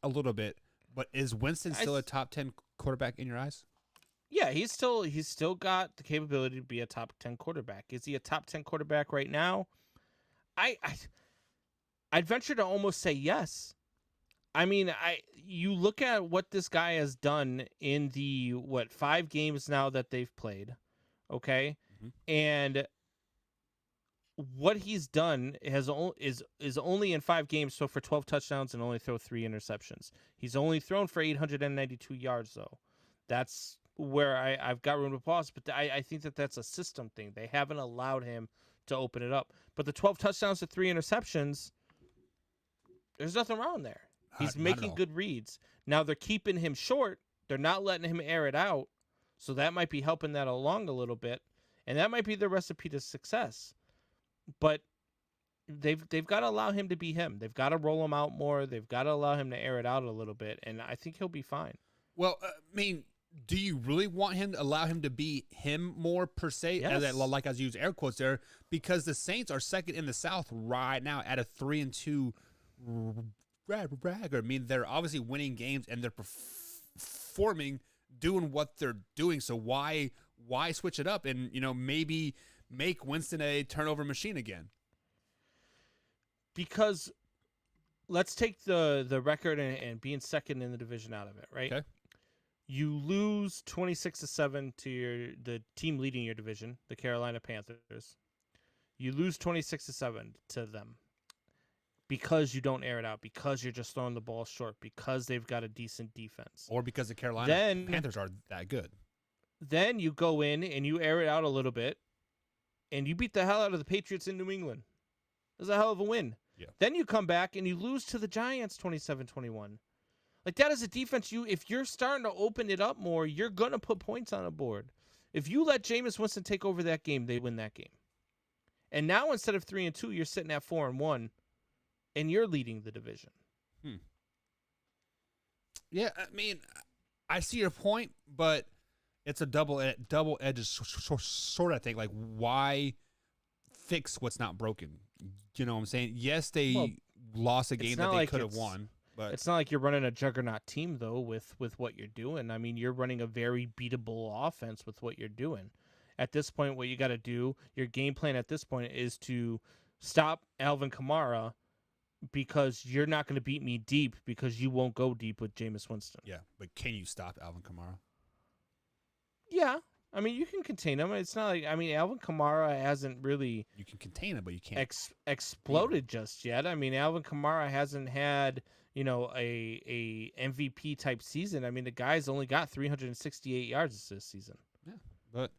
a little bit, but is Winston still a top 10 quarterback in your eyes? Yeah, he's still got the capability to be a top 10 quarterback. Is he a top 10 quarterback right now? I'd venture to almost say yes. I mean, you look at what this guy has done in the 5 games now that they've played, okay? Mm-hmm. And what he's done is only in 5 games, so for 12 touchdowns and only throw 3 interceptions. He's only thrown for 892 yards though. That's where I've got room to pause, but I think that's a system thing. They haven't allowed him to open it up. But the 12 touchdowns to 3 interceptions, there's nothing wrong there. He's making good reads. Now they're keeping him short. They're not letting him air it out. So that might be helping that along a little bit. And that might be the recipe to success. But they've got to allow him to be him. They've got to roll him out more. They've got to allow him to air it out a little bit. And I think he'll be fine. Well, I mean, do you really want him to allow him to be him more per se? Yes. Like I use air quotes there, because the Saints are second in the South right now at a 3-2 record. I mean, they're obviously winning games and they're performing, doing what they're doing. So why switch it up and maybe make Winston a turnover machine again? Because let's take the record and being second in the division out of it, right? Okay. You lose 26-7 to the team leading your division, the Carolina Panthers. You lose 26-7 to them because you don't air it out, because you're just throwing the ball short, because they've got a decent defense. Or because the Carolina Panthers are that good. Then you go in and you air it out a little bit, and you beat the hell out of the Patriots in New England. It was a hell of a win. Yeah. Then you come back and you lose to the Giants 27-21. Like, that is a defense, if you're starting to open it up more, you're going to put points on the board. If you let Jameis Winston take over that game, they win that game. And now instead of 3-2, you're sitting at 4-1, and you're leading the division. Yeah, I mean, I see your point, but it's a double-edged sword, I think. Like, why fix what's not broken? You know what I'm saying? Yes, they lost a game that they could have won. But it's not like you're running a juggernaut team, though, with what you're doing. I mean, you're running a very beatable offense with what you're doing. At this point, what you got to do, your game plan at this point is to stop Alvin Kamara, because you're not going to beat me deep, because you won't go deep with Jameis Winston. Yeah, but can you stop Alvin Kamara? Yeah. I mean, you can contain him. It's not like, I mean, Alvin Kamara hasn't really... You can contain him, but you can't... exploded just yet. I mean, Alvin Kamara hasn't had, a MVP type season. I mean, the guy's only got 368 yards this season. Yeah, but